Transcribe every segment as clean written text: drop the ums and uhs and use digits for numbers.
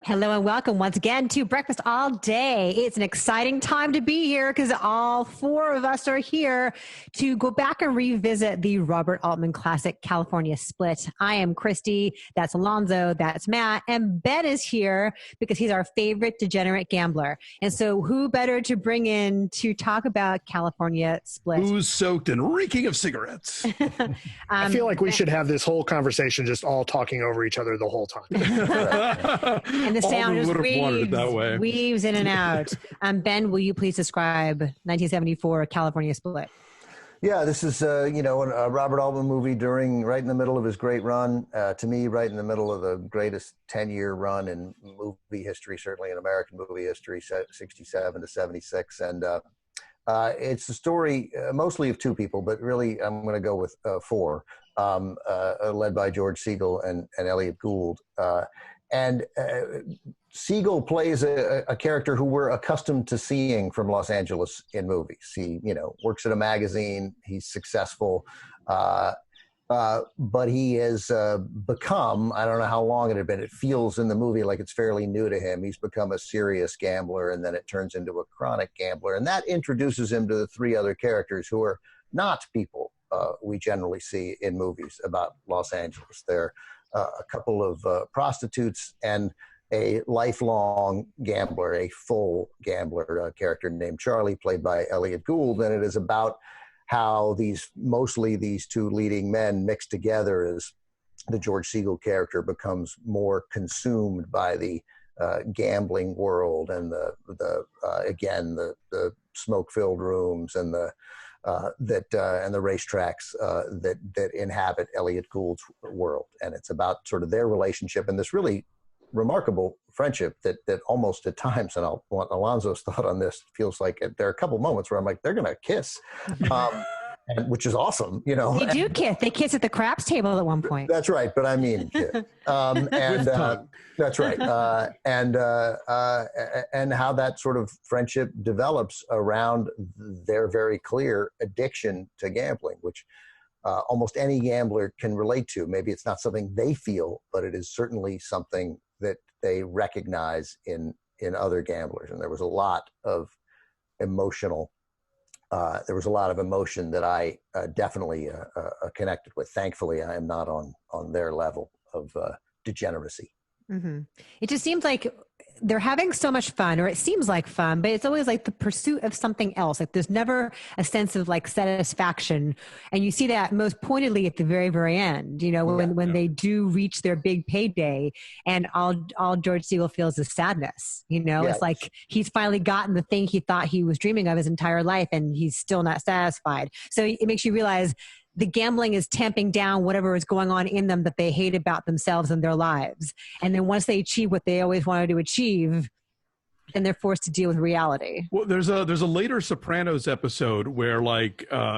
Hello and welcome once again to Breakfast All Day. It's an exciting time to be here because all four of us are here to go back and revisit the Robert Altman classic California Split. I am Christy, that's Alonzo, that's Matt, and Ben is here because he's our favorite degenerate gambler. And so who better to bring in to talk about California Split? Who's soaked and reeking of cigarettes. I feel like we should have this whole conversation just all talking over each other the whole time. And the sound just weaves in and out. Ben, will you please describe 1974 California Split? Yeah, this is, a Robert Altman movie right in the middle of his great run. To me, right in the middle of the greatest 10-year run in movie history, certainly in American movie history, 67 to 76. And it's the story mostly of two people, but really I'm going to go with four, led by George Siegel and Elliot Gould. And Siegel plays a character who we're accustomed to seeing from Los Angeles in movies. He, works at a magazine. He's successful, but he has become, I don't know how long it had been. It feels in the movie like it's fairly new to him. He's become a serious gambler, and then it turns into a chronic gambler. And that introduces him to the three other characters who are not people we generally see in movies about Los Angeles. They're a couple of prostitutes and a lifelong gambler, a full gambler, a character named Charlie, played by Elliot Gould. And it is about how mostly these two leading men mixed together as the George Siegel character becomes more consumed by the gambling world and the smoke-filled rooms and the racetracks that inhabit Elliot Gould's world. And it's about sort of their relationship and this really remarkable friendship that almost at times, and I'll want Alonzo's thought on this, feels like there are a couple moments where I'm like, they're going to kiss, which is awesome, They do kiss. They kiss at the craps table at one point. That's right, but I mean kiss. That's right. And how that sort of friendship develops around their very clear addiction to gambling, which almost any gambler can relate to. Maybe it's not something they feel, but it is certainly something that they recognize in other gamblers. And there was a lot of emotion that I definitely connected with. Thankfully, I am not on their level of degeneracy. Mm-hmm. It just seems like they're having so much fun, or it seems like fun, but it's always like the pursuit of something else. Like there's never a sense of like satisfaction. And you see that most pointedly at the very, very end, when they do reach their big payday and all George Siegel feels is sadness. It's like he's finally gotten the thing he thought he was dreaming of his entire life and he's still not satisfied. So it makes you realize the gambling is tamping down whatever is going on in them that they hate about themselves and their lives. And then once they achieve what they always wanted to achieve, then they're forced to deal with reality. Well, there's a later Sopranos episode where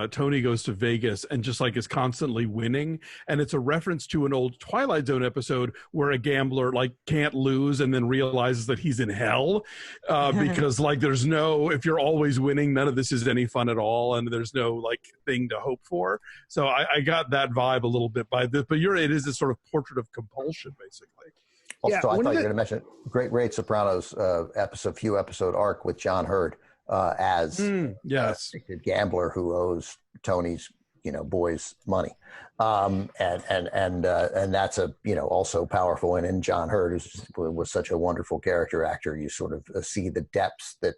Tony goes to Vegas and just is constantly winning, and it's a reference to an old Twilight Zone episode where a gambler can't lose and then realizes that he's in hell because there's no, if you're always winning, none of this is any fun at all, and there's no thing to hope for. So I got that vibe a little bit by this, but it is this sort of portrait of compulsion basically. Also, I thought you were going to mention great Sopranos few episode arc with John Hurd as a gambler who owes Tony's boys money, and that's also powerful. And in John Hurd, who was such a wonderful character actor, you sort of see the depths that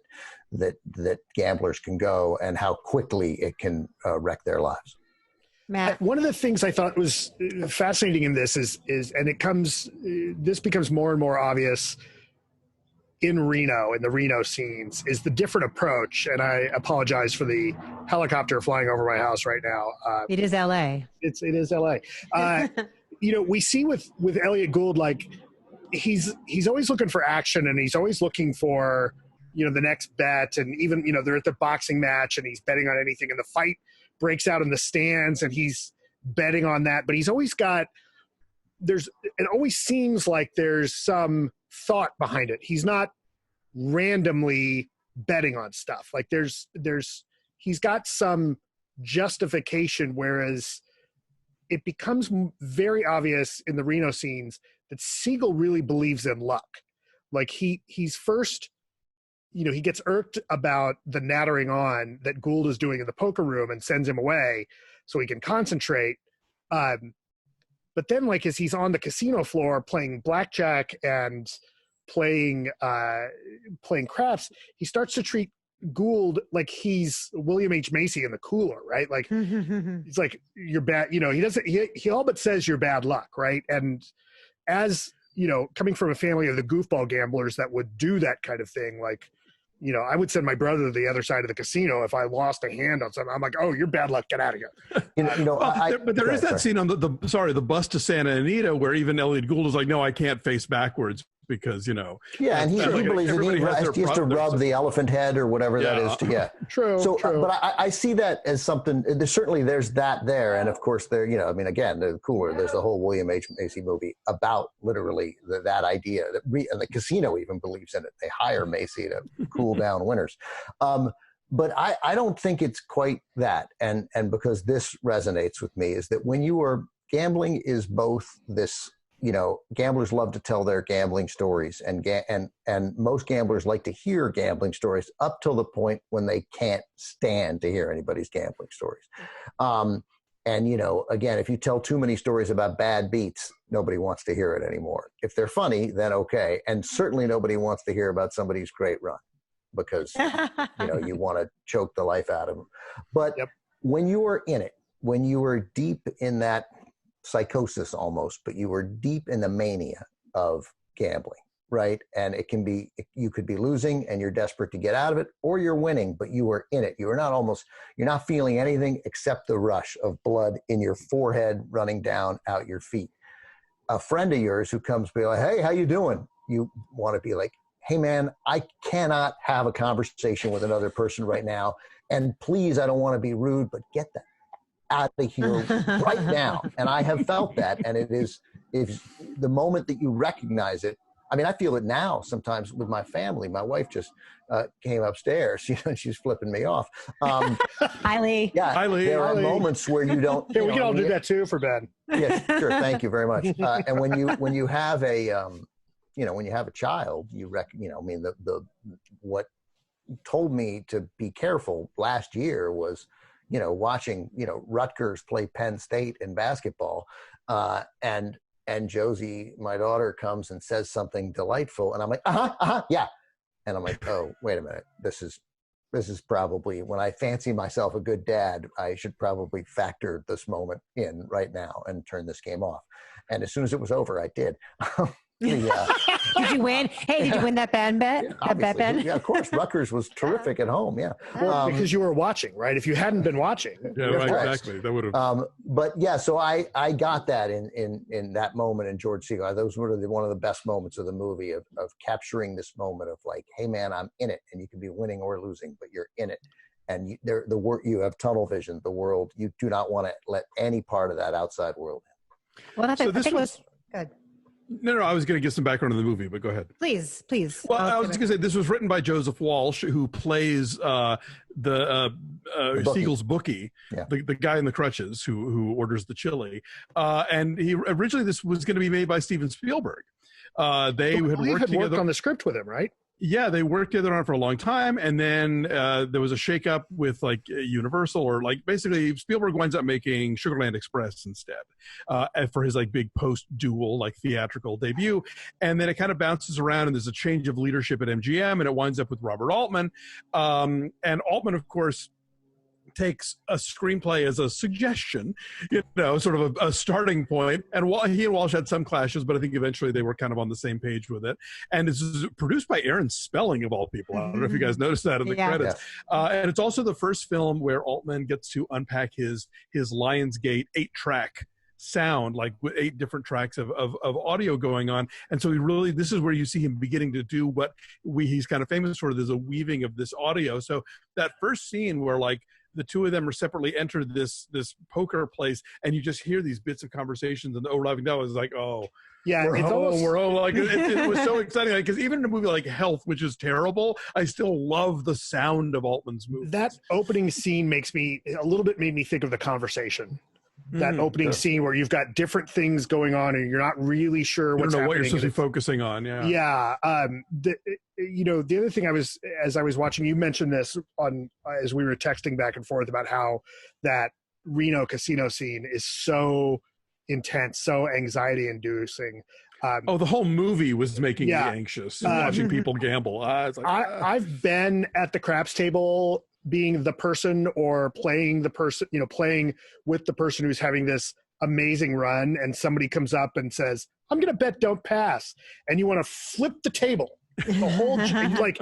gamblers can go and how quickly it can wreck their lives. Matt. One of the things I thought was fascinating in this is this becomes more and more obvious in the Reno scenes, is the different approach. And I apologize for the helicopter flying over my house right now. It is LA. It is LA. We see with Elliot Gould, he's always looking for action, and he's always looking for, the next bet. And even, they're at the boxing match and he's betting on anything, and the fight breaks out in the stands and he's betting on that. But he's always it always seems like there's some thought behind it. He's not randomly betting on stuff. He's got some justification, whereas it becomes very obvious in the Reno scenes that Siegel really believes in luck. Like he's first, he gets irked about the nattering on that Gould is doing in the poker room and sends him away so he can concentrate. But then, like, as he's on the casino floor playing blackjack and playing craps, he starts to treat Gould like he's William H. Macy in The Cooler, right? Like, he's like, you're bad. He all but says you're bad luck, right? And as, coming from a family of the goofball gamblers that would do that kind of thing, like, I would send my brother to the other side of the casino if I lost a hand on something. I'm like, oh, you're bad luck. Get out of here. But there is that scene on the bus to Santa Anita where even Elliot Gould is like, no, I can't face backwards because, Yeah, and he believes that he has to rub the elephant head or whatever that is. True. So, true. But I see that as something. There's that there, and of course there. Again, the Cooler. There's the whole William H. Macy movie about literally that idea and the casino even believes in it. They hire Macy to cool down winners. But I don't think it's quite that, and because this resonates with me is that when you are gambling is both this. Gamblers love to tell their gambling stories, and most gamblers like to hear gambling stories up till the point when they can't stand to hear anybody's gambling stories. Again, if you tell too many stories about bad beats, nobody wants to hear it anymore. If they're funny, then okay, and certainly nobody wants to hear about somebody's great run because you want to choke the life out of them. But when you are in it, when you are deep in that psychosis almost, but you were deep in the mania of gambling, right? And you could be losing and you're desperate to get out of it, or you're winning, but you were in it. You're not feeling anything except the rush of blood in your forehead running down out your feet. A friend of yours who comes be like, hey, how you doing? You want to be like, hey man, I cannot have a conversation with another person right now. And please, I don't want to be rude, but get that out of here right now. And I have felt that, and it is the moment that you recognize it. I mean, I feel it now sometimes with my family. My wife just came upstairs, she's flipping me off. Hi, Lee. Yeah, Hi, Lee. there are moments where you don't. We can all do that too for Ben. Yeah, sure. Thank you very much. And when you have a when you have a child, what told me to be careful last year was watching, Rutgers play Penn State in basketball. And Josie, my daughter, comes and says something delightful. And I'm like, yeah. And I'm like, oh, wait a minute. This is probably, when I fancy myself a good dad, I should probably factor this moment in right now and turn this game off. And as soon as it was over, I did. Did you win? Hey, did you win that bet? Yeah, of course. Rutgers was terrific at home. Yeah, well, because you were watching, right? If you hadn't been watching, exactly. That would have. But yeah, so I got that in that moment in George Segal. Those were one of the best moments of the movie of capturing this moment of like, hey man, I'm in it, and you can be winning or losing, but you're in it, and you have tunnel vision. The world, you do not want to let any part of that outside world in. Well, I think it was good. No, I was going to give some background on the movie, but go ahead. Please. Well, I was going to say this was written by Joseph Walsh, who plays Segal's bookie, the guy in the crutches who orders the chili. And he originally this was going to be made by Steven Spielberg. They had worked on the script with him, right? Yeah, they worked together on it for a long time, and then there was a shakeup with like Universal, or like basically Spielberg winds up making Sugarland Express instead for his like big post-dual like theatrical debut, and then it kind of bounces around, and there's a change of leadership at MGM, and it winds up with Robert Altman, and Altman, of course, takes a screenplay as a suggestion, sort of a starting point. And he and Walsh had some clashes, but I think eventually they were kind of on the same page with it. And this is produced by Aaron Spelling, of all people. I don't know if you guys noticed that in the credits. And it's also the first film where Altman gets to unpack his Lionsgate 8-track sound, like with 8 different tracks of audio going on. And so this is where you see him beginning to do what he's kind of famous for. There's a weaving of this audio. So that first scene where like the two of them are separately entered this poker place, and you just hear these bits of conversations, and the overlapping that was like, oh yeah, we're home. Like it was so exciting, because even in a movie like Health, which is terrible, I still love the sound of Altman's movies. That opening scene made me think of The Conversation. that opening scene where you've got different things going on and you're not really sure what's happening. You don't know what you're supposed to be focusing on. Yeah. The other thing as I was watching, you mentioned this as we were texting back and forth about how that Reno casino scene is so intense, so anxiety inducing. The whole movie was making me anxious watching people gamble. I've been at the craps table being the person or playing with the person who's having this amazing run, and somebody comes up and says, "I'm going to bet don't pass," and you want to flip the table. The whole you're like,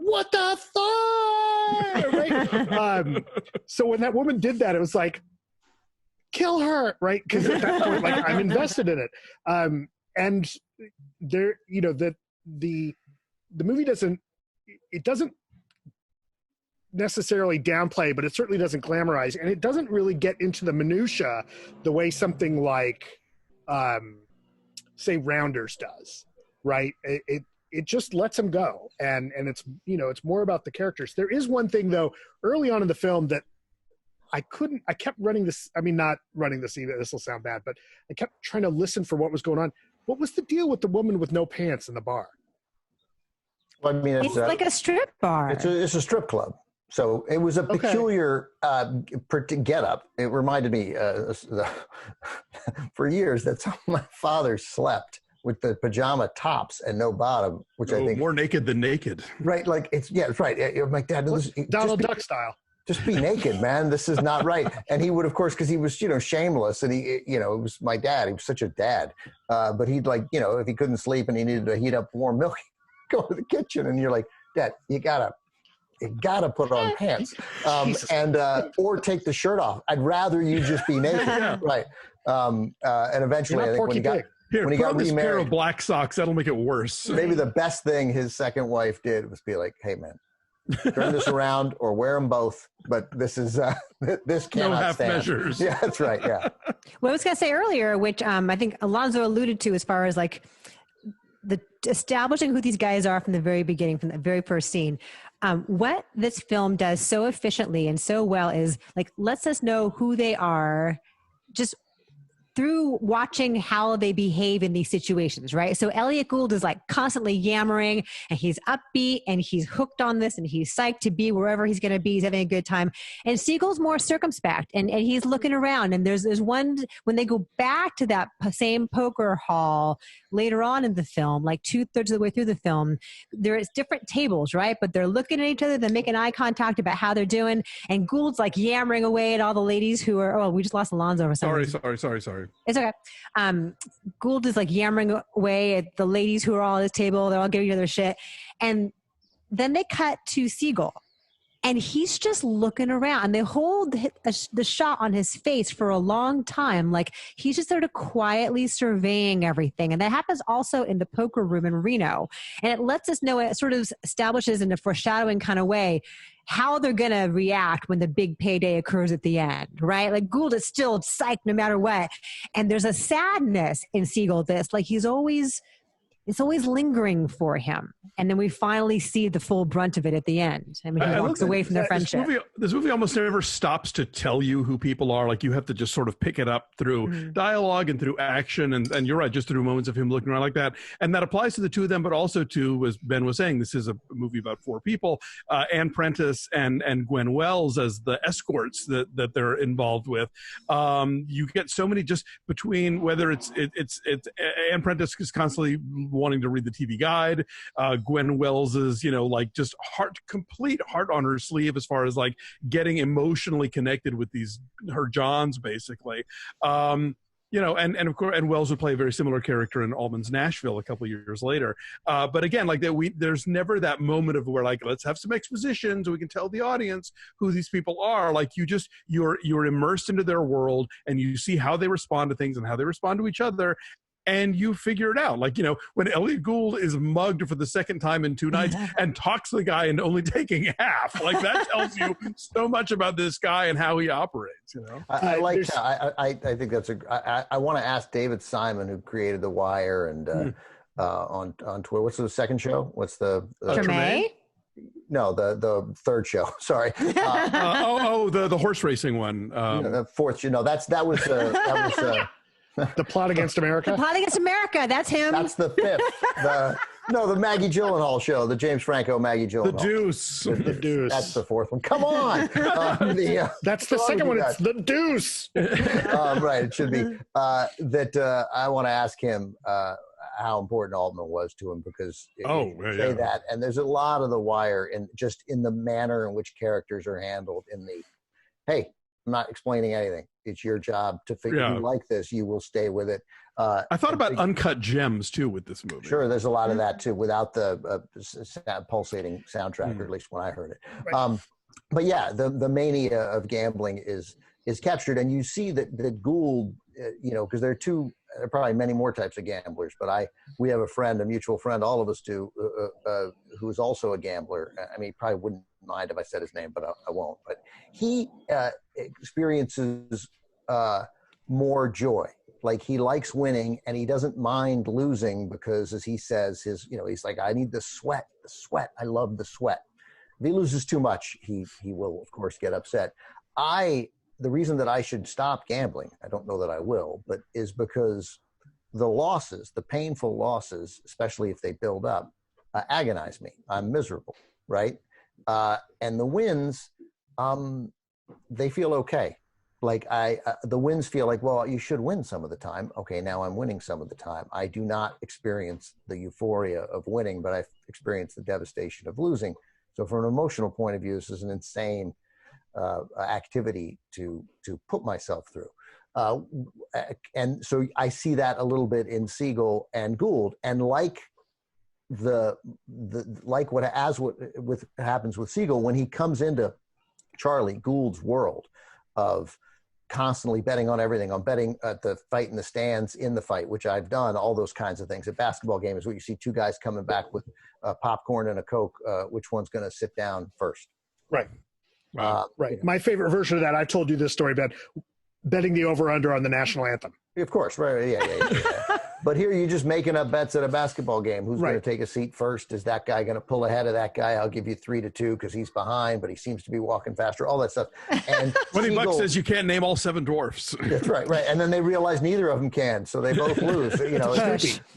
what the fuck? Right? So when that woman did that, it was like, kill her, right? Because at that point, like, I'm invested in it. And there, the movie doesn't necessarily downplay, but it certainly doesn't glamorize, and it doesn't really get into the minutia the way something like, say, Rounders does, right? It just lets them go, and it's it's more about the characters. There is one thing though early on in the film that I kept running this. I mean, not running this either. This will sound bad, but I kept trying to listen for what was going on. What was the deal with the woman with no pants in the bar? Well, I mean, it's like a strip bar. It's a strip club. So it was a peculiar get-up. It reminded me for years that's how my father slept, with the pajama tops and no bottom, which I think more naked than naked. Right, like it's right. I'm like, Dad, Donald Duck style. Just be naked, man. This is not right. And he would, of course, because he was, shameless, and he, it was my dad. He was such a dad. But he'd like, if he couldn't sleep and he needed to heat up warm milk, go to the kitchen, and you're like, Dad, you gotta put on pants, and or take the shirt off. I'd rather you just be naked, right? And eventually, I think when he got. Here, when he got remarried, pair of black socks, that'll make it worse. Maybe the best thing his second wife did was be like, "Hey, man, turn this around or wear them both." But this is this cannot no half stand. Measures. Yeah, that's right. Yeah. What I was going to say earlier, which I think Alonzo alluded to, as far as like the establishing who these guys are from the very beginning, from the very first scene. What this film does so efficiently and so well is like lets us know who they are, just through watching how they behave in these situations, right? So Elliot Gould is like constantly yammering, and he's upbeat, and he's hooked on this, and he's psyched to be wherever he's going to be. He's having a good time. And Siegel's more circumspect, and he's looking around. And there's one, when they go back to that same poker hall later on in the film, like 2/3 of the way through the film, there's different tables, right? But they're looking at each other, they're making eye contact about how they're doing. And Gould's like yammering away at all the ladies who are, we just lost Alonzo or something. Sorry. It's okay. Gould is like yammering away at the ladies who are all at his table. They're all giving each other shit. And then they cut to Siegel, and he's just looking around, and they hold the shot on his face for a long time. Like he's just sort of quietly surveying everything. And that happens also in the poker room in Reno. And it lets us know, it sort of establishes in a foreshadowing kind of way how they're going to react when the big payday occurs at the end, right? Like Gould is still psyched no matter what. And there's a sadness in Siegel like it's always lingering for him. And then we finally see the full brunt of it at the end. I mean, he walks away from their friendship. This movie almost never stops to tell you who people are. Like you have to just sort of pick it up through dialogue and through action. And you're right, just through moments of him looking around like that. And that applies to the two of them, but also to, as Ben was saying, this is a movie about four people, Ann Prentice and Gwen Wells as the escorts that they're involved with. You get so many just between whether it's Ann Prentice is constantly wanting to read the TV guide. Gwen Wells is, like just complete heart on her sleeve as far as like getting emotionally connected with her Johns basically. And of course, and Wells would play a very similar character in Altman's Nashville a couple of years later. But again, like there's never that moment of where like, let's have some exposition so we can tell the audience who these people are. Like you're immersed into their world, and you see how they respond to things and how they respond to each other. And you figure it out. Like, when Elliot Gould is mugged for the second time in 2 nights and talks the guy into only taking half, like that tells you so much about this guy and how he operates, I like that. I think that's I want to ask David Simon, who created The Wire and on Twitter. What's the second show? What's the Treme? No, the third show. Sorry. The horse racing one. The fourth. That was The Plot Against America. The Plot Against America. That's him. That's the fifth. The Maggie Gyllenhaal show, the James Franco Maggie Gyllenhaal. The Deuce. The Deuce. That's the fourth one. Come on. That's the second one. It's The Deuce. Right. It should be. I want to ask him how important Altman was to him, because say that, and there's a lot of The Wire in the manner in which characters are handled. Hey, I'm not explaining anything. It's your job to figure. If you like this, you will stay with it. I thought about uncut gems too with this movie. Sure, there's a lot of that too, without the pulsating soundtrack, or at least when I heard it. Right. But yeah, the mania of gambling is captured, and you see that Gould, because there are probably many more types of gamblers, but we have a mutual friend, all of us do, who is also a gambler. I mean, he probably wouldn't mind if I said his name, but I won't. But he experiences more joy. Like, he likes winning, and he doesn't mind losing, because, as he says, he's like, I need the sweat. I love the sweat. If he loses too much, he will, of course, get upset. The reason that I should stop gambling, I don't know that I will, but is because the painful losses, especially if they build up, agonize me. I'm miserable, right? And the wins, they feel okay. Like the wins feel like, well, you should win some of the time. Okay, now I'm winning some of the time. I do not experience the euphoria of winning, but I experience the devastation of losing. So from an emotional point of view, this is an insane activity to put myself through. And so I see that a little bit in Siegel and Gould, and what happens with Siegel when he comes into Charlie Gould's world of constantly betting on everything, on betting at the fight in the stands, in the fight, which I've done, all those kinds of things. A basketball game is where you see two guys coming back with popcorn and a Coke. Which one's going to sit down first? Right. Right. My favorite version of that, I've told you this story about betting the over-under on the national anthem. Of course. Right. Yeah. But here you're just making up bets at a basketball game. Who's going to take a seat first? Is that guy going to pull ahead of that guy? I'll give you 3-2 because he's behind, but he seems to be walking faster, all that stuff. And $20 says you can't name all 7 dwarfs. That's right. And then they realize neither of them can, so they both lose.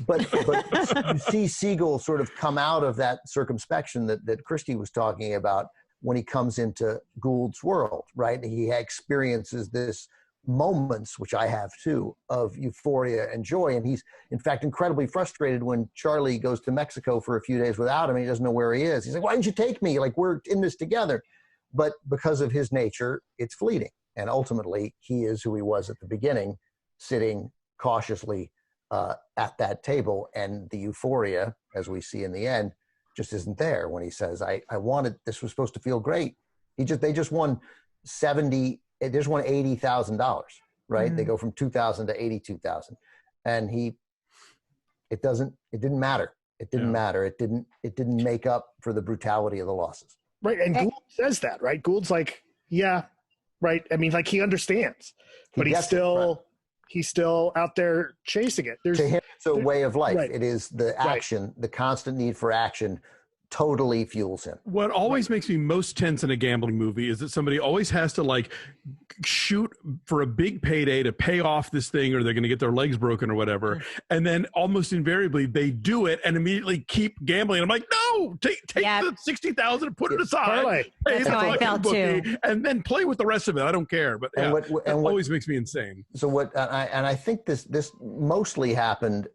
But you see Siegel sort of come out of that circumspection that Christy was talking about when he comes into Gould's world, right? He experiences this moments, which I have too, of euphoria and joy. And he's, in fact, incredibly frustrated when Charlie goes to Mexico for a few days without him and he doesn't know where he is. He's like, why didn't you take me? Like, we're in this together. But because of his nature, it's fleeting. And ultimately, he is who he was at the beginning, sitting cautiously at that table. And the euphoria, as we see in the end, just isn't there when he says, I wanted, this was supposed to feel great. They just won $80,000, right? Mm-hmm. They go from 2,000 to 82,000, and it didn't matter. It didn't matter. It didn't make up for the brutality of the losses. Right. And Gould says that, right? Gould's like, yeah, right. I mean, like, he understands, but he's still out there chasing it. To him, it's a way of life. Right. It is the action, the constant need for action totally fuels him. What always makes me most tense in a gambling movie is that somebody always has to like shoot for a big payday to pay off this thing, or they're going to get their legs broken or whatever. And then almost invariably they do it and immediately keep gambling. I'm like, no, take the 60,000 and put it aside. That's how I felt too. And then play with the rest of it. I don't care, but it always makes me insane. So I think this mostly happened.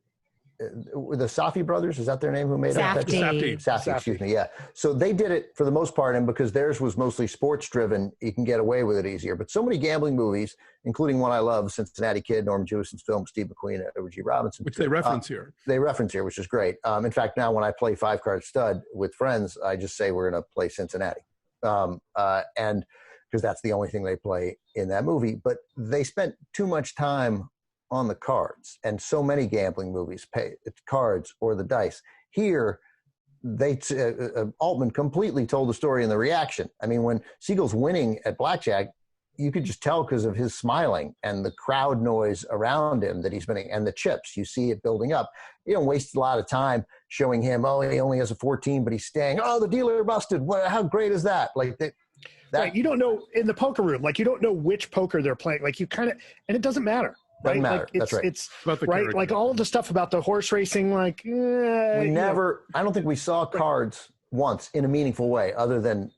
The Safdie brothers, is that their name? Who made up that? Safdie, excuse me. Yeah. So they did it for the most part, and because theirs was mostly sports driven, you can get away with it easier. But so many gambling movies, including one I love, Cincinnati Kid, Norman Jewison's film, Steve McQueen, Edward G. Robinson, which they reference here. Which is great. In fact, now when I play 5-card stud with friends, I just say we're going to play Cincinnati, and because that's the only thing they play in that movie. But they spent too much time on the cards, and so many gambling movies pay cards or the dice. Here, Altman completely told the story in the reaction. I mean, when Siegel's winning at blackjack, you could just tell because of his smiling and the crowd noise around him that he's been, and the chips, you see it building up. You don't waste a lot of time showing him, oh, he only has a 14, but he's staying. Oh, the dealer busted. How great is that? Like that. Right, you don't know in the poker room, like you don't know which poker they're playing. Like you kind of, and it doesn't matter. Doesn't right? matter. Like That's right. It's about the right. character. Like all of the stuff about the horse racing, like we never. I don't think we saw cards once in a meaningful way, other than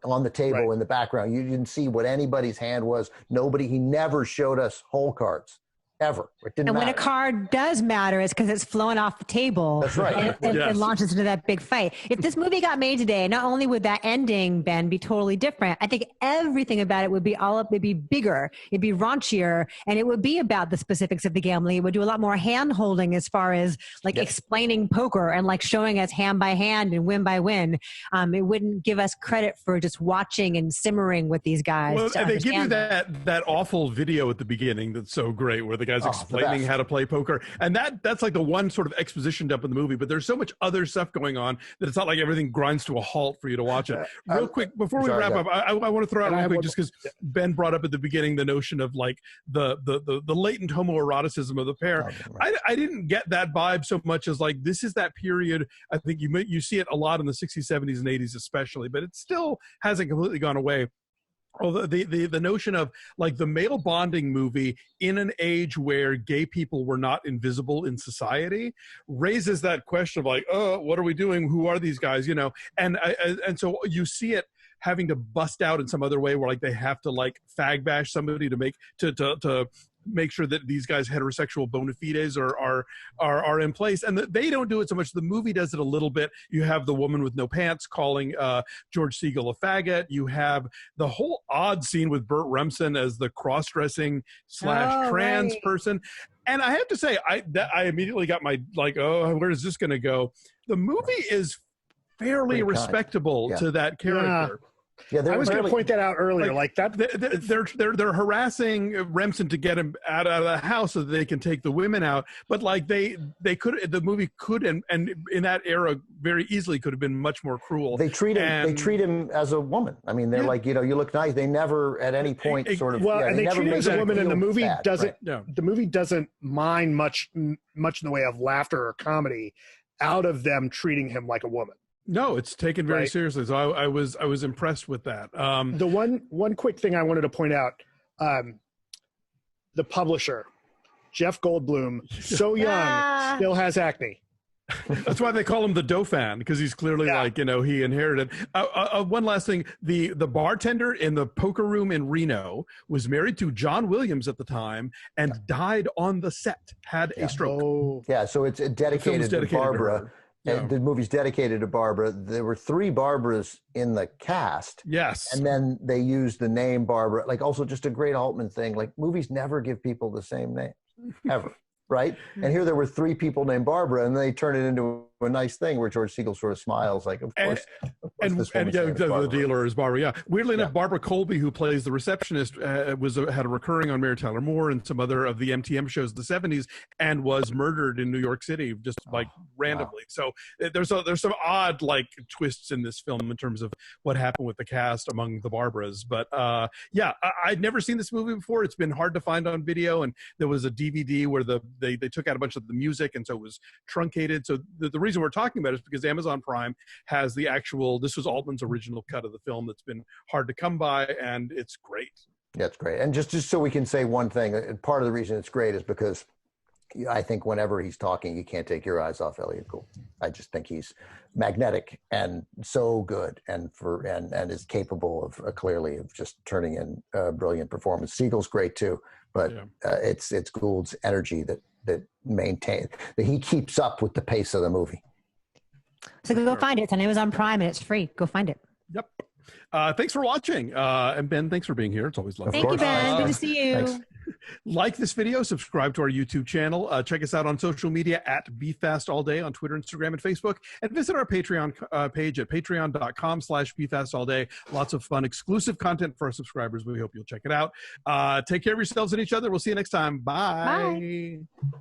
on the table in the background. You didn't see what anybody's hand was. Nobody. He never showed us whole cards. Ever. It didn't and matter. when a card does matter, it's because it's flowing off the table. That's right. And Yes. it launches into that big fight. If this movie got made today, not only would that ending, Ben, be totally different, I think everything about it would be it'd be bigger, it'd be raunchier, and it would be about the specifics of the gambling. It would do a lot more hand holding as far as like explaining poker and like showing us hand by hand and win by win. It wouldn't give us credit for just watching and simmering with these guys. Well, and they give you them. that awful video at the beginning that's so great, where the guy's explaining how to play poker, and that's like the one sort of exposition dump in the movie. But there's so much other stuff going on that it's not like everything grinds to a halt for you to watch it. Real quick before we wrap up, I want to throw out real quick, just because Ben brought up at the beginning the notion of like the latent homoeroticism of the pair. I didn't get that vibe so much as like this is that period. I think you see it a lot in the 60s, 70s, and 80s especially, but it still hasn't completely gone away. Oh, the notion of like the male bonding movie in an age where gay people were not invisible in society raises that question of like, oh, what are we doing? Who are these guys? And so you see it having to bust out in some other way where like they have to like fag bash somebody to make sure that these guys' heterosexual bona fides are in place, and they don't do it so much. The movie does it a little bit. You have the woman with no pants calling George Siegel a faggot. You have the whole odd scene with Burt Remsen as the cross-dressing / trans person. And I have to say, I immediately got my like, oh, where is this going to go? The movie is fairly respectable to that character. Yeah, I was going to point that out earlier. Like that, they're harassing Remsen to get him out of the house so that they can take the women out. But like the movie could and in that era very easily could have been much more cruel. They treat him as a woman. I mean, they're like, you look nice. They never at any point sort of. Well, and they treat him as a woman, and the movie doesn't. Right. The movie doesn't mind much in the way of laughter or comedy out of them treating him like a woman. No, it's taken very seriously. So I was impressed with that. The one quick thing I wanted to point out, the publisher, Jeff Goldblum, so young, still has acne. That's why they call him the Dauphin, because he's clearly like, he inherited. One last thing, the bartender in the poker room in Reno was married to John Williams at the time and died on the set, had a stroke. Oh. Yeah, so it's dedicated to Barbara. The movie's dedicated to Barbara. There were 3 Barbaras in the cast. Yes. And then they used the name Barbara. Like also just a great Altman thing. Like movies never give people the same name, ever. Right? And here there were 3 people named Barbara, and they turn it into a nice thing where George Siegel sort of smiles like, of course the dealer is Barbara. Yeah. Weirdly enough, Barbara Colby, who plays the receptionist, had a recurring on Mary Tyler Moore and some other of the MTM shows of the 70s, and was murdered in New York City just like randomly. Wow. So there's some odd like twists in this film in terms of what happened with the cast among the Barbaras. But I'd never seen this movie before. It's been hard to find on video, and there was a DVD where they took out a bunch of the music, and so it was truncated. So the reason we're talking about it is because Amazon Prime has the actual, this was Altman's original cut of the film that's been hard to come by, and it's great. Yeah, it's great. And just so we can say one thing, part of the reason it's great is because I think whenever he's talking, you can't take your eyes off Elliot Gould. I just think he's magnetic and so good, and is capable of clearly of just turning in a brilliant performance. Siegel's great too, but it's Gould's energy that he keeps up with the pace of the movie. So go find it. It's on Amazon Prime and it's free. Go find it. Yep. Thanks for watching. And Ben, thanks for being here. It's always lovely. Thank you, Ben. Good to see you. Thanks. Like this video, subscribe to our YouTube channel. Check us out on social media at BeFastAllDay on Twitter, Instagram, and Facebook. And visit our Patreon page at patreon.com/BeFastAllDay. Lots of fun, exclusive content for our subscribers. We hope you'll check it out. Take care of yourselves and each other. We'll see you next time. Bye. Bye.